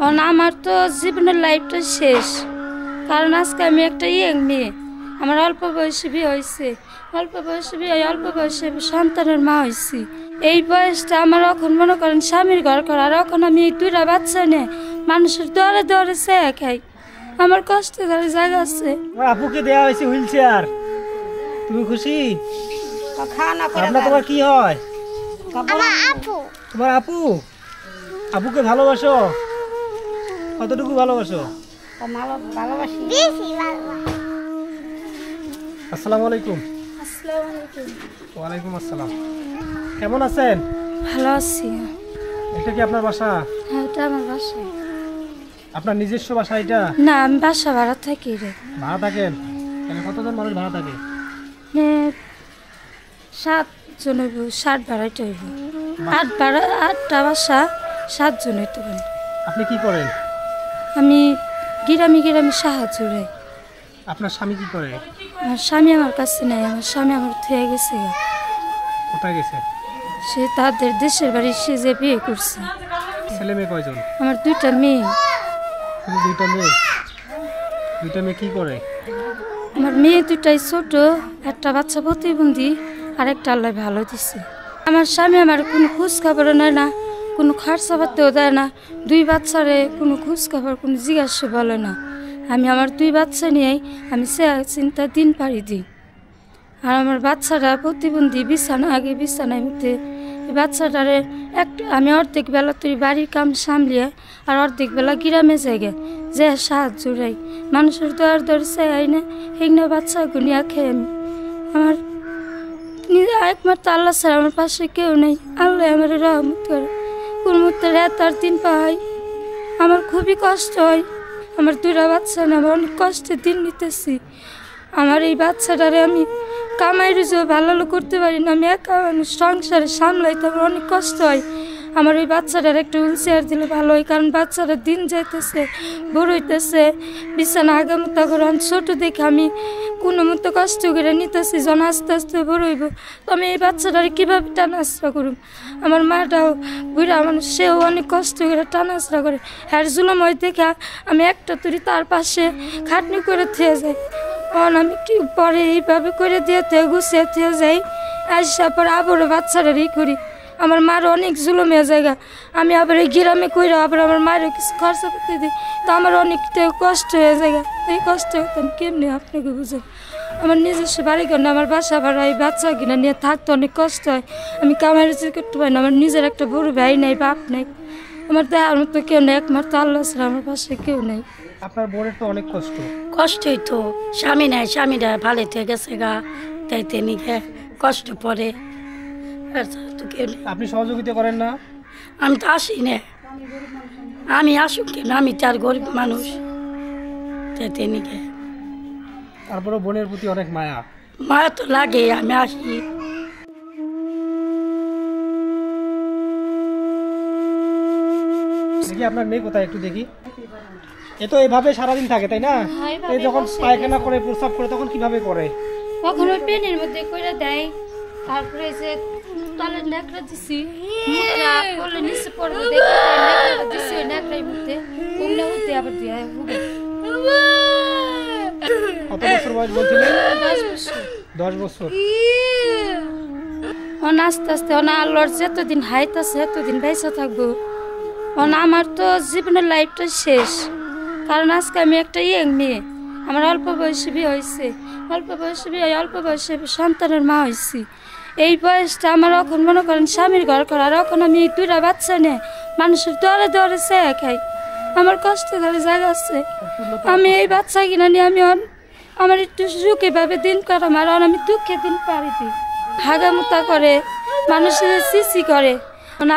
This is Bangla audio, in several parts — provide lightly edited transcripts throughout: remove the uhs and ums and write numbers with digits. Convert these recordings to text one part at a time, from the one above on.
আমার তো জীবনের লাইফটা শেষ, কারণ আজকে আমি একটা মেয়ে, আমার অল্প বয়সে বিয়ে হয়েছে, অল্প বয়সে সন্তানের মা হয়েছি। এই বয়সটা আমার এখন মনে করেন স্বামীর ঘর করা, আর এখন আমি এই দুইটা বাচ্চা নিয়ে মানুষের দরে দরে চেয়ে খাই। আমার কষ্টে ধরে জায়গা আছে। আপুকে দেওয়া হয়েছে হুইল চেয়ার, তুমি খুশি? তোমার কি হয়? তোমার আপু? আপুকে ভালোবাসো? কতটুকু ভালোবাসো? আসসালামু আলাইকুম। ওয়ালাইকুম আসসালাম। কেমন আছেন? ভালো আছি। এটা কি আপনার বাসা? হ্যাঁ, এটা আমার বাসা। আপনার নিজস্ব বাসা এটা? না, আমি বাসা ভাড়া থাকি রে। ভাড়া থাকেন? কতজন মানুষ ভাড়া থাকে? 7 জন হইব, 60 ভাড়াইতে হইব। 8টা বাসা, 7 জন হইতে পারেন। আপনি কি করেন? আমি গ্রামে সাহায্য রে। আপনার স্বামী কি করে? আমার স্বামী আমার কাছে নাই, আমার স্বামী আমার থেকে গেছে। কোথায় গেছে? সে তাদের দেশের বাড়ি সে যে বিয়ে করছে। ছেলে মেয়ে কয়জন? আমার 2টা মেয়ে। শুধু 2টা মেয়ে? 2টা মেয়ে কি করে? আমার মেয়ে 2টাই ছোট, একটা বাচ্চা প্রতিবন্ধী, আর একটা আল্লাহ ভালো দিছে। আমার স্বামী আমার কোনো খোঁজ খবরও নেয় না, কোনো খরচা পাতেও দেয় না। 2 বাচ্চারে কোনো খোঁজ খবর, কোনো জিজ্ঞাসা বলে না। আমি আমার 2 বাচ্চা নিয়েই আমি চিন্তা দিন পাড়ি দিই। আর আমার বাচ্চারা প্রতিবন্ধী, বিছানায় মধ্যে। এই বাচ্চাটারে আমি অর্ধেক বেলা তুই বাড়ির কাম সামলিয়ে আর অর্ধেক বেলা গ্রামে জায়গায় যে সাহায্য রাই মানুষের দর চাই না, হেগনা বাচ্চা গুনিয়া খেয়ে আমি আমার একমাত্র আল্লাহ ছাড়া আমার পাশে কেউ নেই। আল্লাহ আমার রহমত করে, কোন মুহূর্তে রাত আর দিন পাই। আমার খুবই কষ্ট হয়। আমার 2টা বাচ্চা না, আমি অনেক কষ্টে দিন নিতেছি। আমার এই বাচ্চাটারে আমি কামাই রুজো ভালো করতে পারি না, আমি একা মানুষ, সংসারে সামলাইতে আমার অনেক কষ্ট হয়। আমার ওই বাচ্চাটার একটা হুইল চেয়ার দিলে ভালো হয়, কারণ বাচ্চাটা দিন যাইতেছে, বড় হইতেছে, বিছানা আগামতা করে ছোটো দেখে আমি কোনো মতো কষ্ট করে নিতেছি, যখন আস্তে আস্তে বড় হইব তো আমি এই বাচ্চাটারে কীভাবে টানাচড়া করুম। আমার মাটাও বুড়া মানুষ, সেও অনেক কষ্ট করে টানাচড়া করে। হ্যার জুলুম হয় দেখা আমি একটা তুরি তার পাশে খাটনি করে থেকে যাই। কারণ আমি কি পরে এইভাবে করে দিয়ে গুছিয়ে থেকে যাই, আসা পর আবারও বাচ্চাটারই করি। আমার মার অনেক জুলুমের জায়গা, আমি আবার এই গ্রামে করে আবার আমার মায়েরও কিছু খরচা করতে দিই, তো আমার অনেকটা কষ্ট হয়ে যায়। এই কষ্ট আমি কেমনি আপনাকে বুঝে। আমার নিজস্ব বাড়ি ঘর না, আমার বাসা ভাড়া, এই বাচ্চা কিনা নিয়ে থাকতে অনেক কষ্ট হয়। আমি কামাই রুজি করতে পারি না, আমার নিজের একটা বড় ভাই নেই, বাপ নেই, আমার দেওয়ার মতো কেউ নেই, একমাত্র আল্লাহ ছাড়া আমার পাশে কেউ নেই। আপনার বোনের তো অনেক কষ্টই তো, স্বামী নাই, স্বামীরা ভালো থেকে গেছে গা, তাই তেনিকে কষ্ট পড়ে। আপনি সহযোগিতা করেন না? আমি তো আসি না, আমি আসুক কেন, আমি তার গরিব মানুষ, তাই তেনিকে। তারপরে বোনের প্রতি অনেক মায়া তো লাগে, আমি আসি। আপনার মেয়ে কোথায় একটু দেখি। এ তো এভাবে সারাদিন থাকে তাই না? এই যখন পায়খানা করে, প্রস্রাব করে, তখন কিভাবে করে? কখনো পেনের মধ্যে করে দেয়, তারপরে যে তলের নেকড়া দিছি মুখটা বলে নিচে পড়বো দেখে নেকড়া দিছি, ওই নেকড়াই মধ্যে উমনা উঠে আবার দিয়ে হুবে। কত বছর বয়স বলছিলেন? 10 বছর। 10 বছর। আস্তে আস্তে আল্লাহর যতদিন হাইতাছে এতদিন বেঁচে থাকবো। আমার তো জীবনের লাইফটা শেষ, কারণ আজকে আমি একটা মেয়ে, আমার অল্প বয়সে বিয়ে হয়েছে, অল্প বয়সে সন্তানের মা হয়েছি। এই বয়সটা আমার এখন মনে করেন স্বামীর ঘর করা, আর এখন আমি 2টা বাচ্চা নিয়ে মানুষের দরে দরে চেয়ে খাই। আমার কষ্টে ধরে জায়গা আছে। আমি এই বাচ্চা কিনা নিয়ে আমার একটু সুখে ভাবে দিন কাটাম, আর আমি দুঃখে দিন পারি দিই। হাগামুতা করে, মানুষের সিসি করে।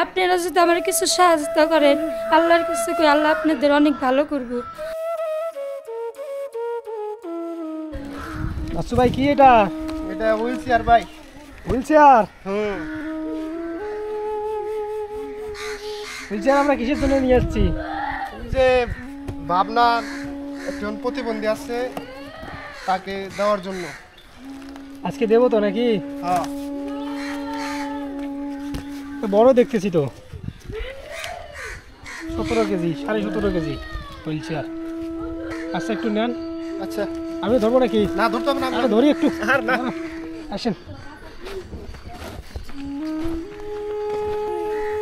আপনারা যদি আমার কিছু সাহায্য করেন, আল্লাহর কিছু করে আল্লাহ আপনাদের অনেক ভালো করবো। আচ্ছা ভাই, কি এটা? এটা হুইল চেয়ার ভাই। Wheel chair? হুইল চেয়ার আমরা কিসের জন্য নিয়ে আসছি? যে ভাবনা একজন প্রতিবন্ধী আছে, তাকে দেওয়ার জন্য। আজকে দেবো তো নাকি? হ্যাঁ। বড় দেখতেছি তো। 17 কেজি 17.5 কেজি হুইল চেয়ার। আচ্ছা একটু নেন। আচ্ছা আমি ধরবো নাকি? না ধরতে হবে না, আরে ধরি একটু। আর না। আসেন।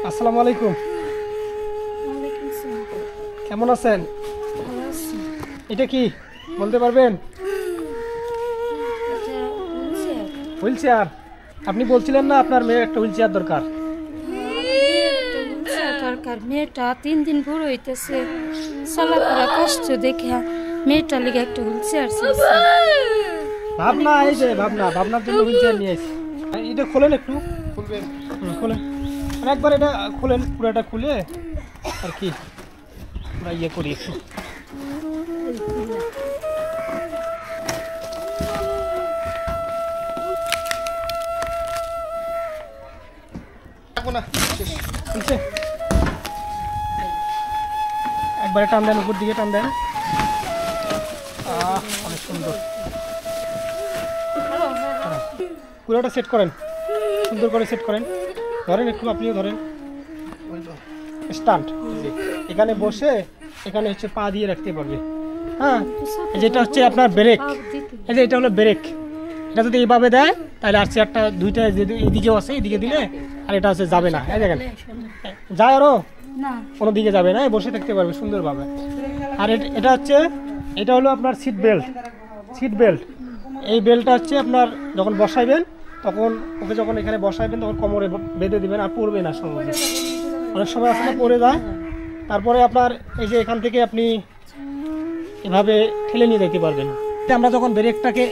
আসসালামু আলাইকুম। কেমন আছেন? এটা কি বলতে পারবেন? Wheel chair. আপনি বলছিলেন না আপনার মেয়ের একটা হুইল চেয়ার দরকার? দরকার। মেয়েটা 3 দিন বুড়ো হইতেছে, চলাফেরা কষ্ট দেখে মেয়েটা লিগে একটা হুইল চেয়ার চাইছে। ভাবনা, এই যে ভাবনার জন্য হুইল চেয়ার নিয়ে আসি। এটা খোলেন একটু। খুলবেন? খোলেন আর একবার এটা খোলেন, পুরোটা খুলে আর কি আমরা ইয়ে করি একটু। রাখবো না, শেষ। বুঝছে? একবারে টান দেন, উপর দিকে টান দেন। অনেক সুন্দর। পুরোটা সেট করেন, সুন্দর করে সেট করেন। ধরেন একটু, আপনিও ধরেন। স্ট্যান্ড এখানে বসে এখানে হচ্ছে পা দিয়ে রাখতে পারবে। হ্যাঁ, যেটা হচ্ছে আপনার ব্রেক। এই যে এটা হলো ব্রেক। এটা যদি এইভাবে দেয় তাহলে আর চেয়ারটা দুইটা এদিকেও আছে, এদিকে দিলে আর এটা হচ্ছে যাবে না। এই দেখেন যায় আরো না, কোনো দিকে যাবে না, বসে থাকতে পারবে সুন্দরভাবে। আর এটা হচ্ছে, এটা হলো আপনার সিট বেল্ট। সিট বেল্ট, এই বেল্টটা হচ্ছে আপনার যখন বসাইবেন তখন ওকে যখন এখানে বসাইবেন তখন কোমরে বেঁধে দিবেন, আর পড়বে না সহজে। অনেক সময় আসলে পড়ে যায়। তারপরে আপনার এই যে এখান থেকে আপনি এভাবে ঠেলে নিয়ে যেতে পারবেন। আমরা যখন ব্রেকটাকে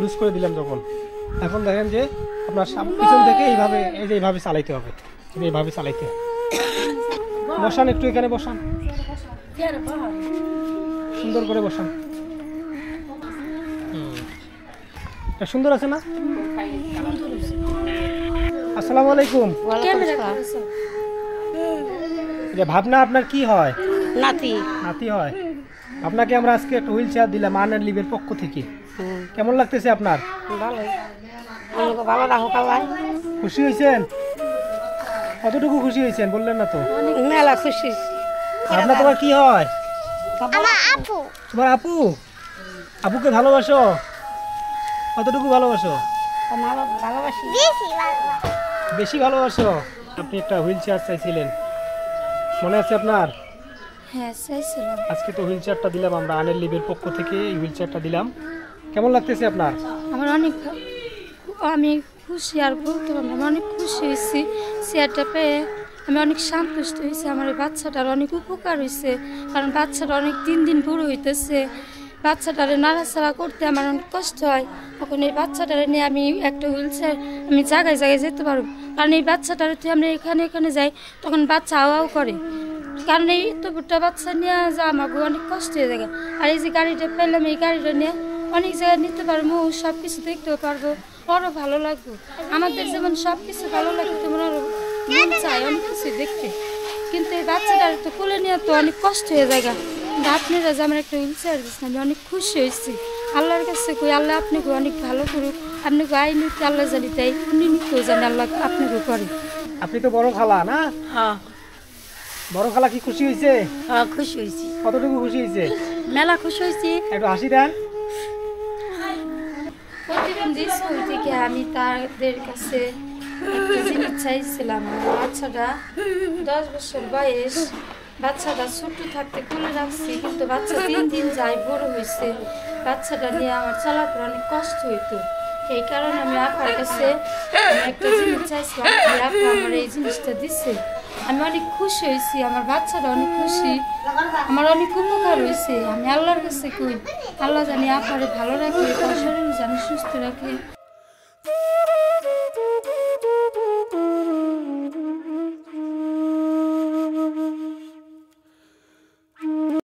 লুজ করে দিলাম যখন, এখন দেখেন যে আপনার পিছন থেকে এইভাবে, এই যে এইভাবে চালাইতে হবে, এইভাবে চালাইতে হবে। বসান একটু, এখানে বসান, সুন্দর করে বসান। এটা সুন্দর আছে না? আসসালামু আলাইকুম। যে ভাবনা আপনার কি হয়? নাতি। নাতি হয়। আপনাকে আমরা আজকে একটা হুইল চেয়ার দিলাম আনার লিভের পক্ষ থেকে। কেমন লাগতেছে আপনার? ভালো, আমাকে ভালো রাখো কালাই। খুশি হয়েছেন? কতটুকু খুশি হয়েছেন বললেন না তো? মেলা খুশি। আপনার তোমার কি হয়? আমার আপু। তোমার আপু? আপুকে ভালোবাসো? কতটুকু ভালোবাসো? ভালোবাসি। বেশি ভালোবাসি। বেশি ভালোবাসো। আপনি একটা হুইল চেয়ার চাইছিলেন, মনে আছে আপনার? হ্যাঁ চাইছিলাম। আজকে তো হুইল চেয়ারটা দিলাম আমরা আনের লিভের পক্ষ থেকে, এই হুইল চেয়ারটা দিলাম। কেমন লাগতেছে আপনার? আমার অনেক, আমি খুশি আর বলতে পারবো না, অনেক খুশি হয়েছি চেয়ারটা পেয়ে। আমি অনেক সন্তুষ্ট হয়েছি। আমার এই বাচ্চাটার অনেক উপকার হয়েছে, কারণ বাচ্চাটা অনেক 3 দিন বুড়ো হইতেছে। বাচ্চাটারে নাড়াচাড়া করতে আমার অনেক কষ্ট হয়। তখন এই বাচ্চাটারে নিয়ে আমি একটা হুইল চেয়ার, আমি জায়গায় জায়গায় যেতে পারবো। কারণ এই বাচ্চাটারে তুই আমরা এখানে যাই তখন বাচ্চা আওয়াও করে, কারণ এই তো বুট্টা বাচ্চা নিয়ে যা আমাকে অনেক কষ্ট হয়ে যায়। আর এই যে গাড়িটা পেলাম, এই গাড়িটা নিয়ে অনেক জায়গায় নিতে পারবো, সব কিছু দেখতেও পারবো, আরও ভালো লাগবে। আমাদের যেমন সব কিছু ভালো লাগে তেমন আরও মন চায় অনেক কিছু দেখতে। কিন্তু এই বাচ্চাটার তো কোলে নিয়ে তো অনেক কষ্ট হয়ে যায়। কিন্তু আপনারা যে আমার একটা হুইল চেয়ার দিচ্ছেন, আমি অনেক খুশি হয়েছি। আল্লাহর কাছে কই, আল্লাহ আপনাকে অনেক ভালো করুক। আপনাকে আই নিতে আল্লাহ জানি তাই, উনি নিতেও জানি আল্লাহ আপনাকে করে। আপনি তো বড় খালা না? হ্যাঁ বড় খালা কি খুশি হয়েছে? হ্যাঁ খুশি হয়েছি, কতটুকু খুশি হয়েছে? মেলা খুশি হয়েছি। একটু হাসি দেন। প্রতিবন্ধী স্কুল থেকে আমি তাদের কাছে একটা জিনিস চাইছিলাম। বাচ্চাটা 10 বছর বয়স, বাচ্চাটা ছোট থাকতে খুলে রাখছি, কিন্তু বাচ্চা 3 দিন যায় বড় হয়েছে। বাচ্চাটা নিয়ে আমার চলাফেরা অনেক কষ্ট হইতো। এই কারণে আমি আপার কাছে একটা জিনিস চাইছিলাম, আপা আমার এই জিনিসটা দিচ্ছে। আমি অনেক খুশি হয়েছি, আমার বাচ্চাটা অনেক খুশি, আমার অনেক উপকার হয়েছে। আমি আল্লাহর কাছে কই, আল্লাহ জানি আপারে ভালো রাখে, তার শরীর জানি সুস্থ রাখে।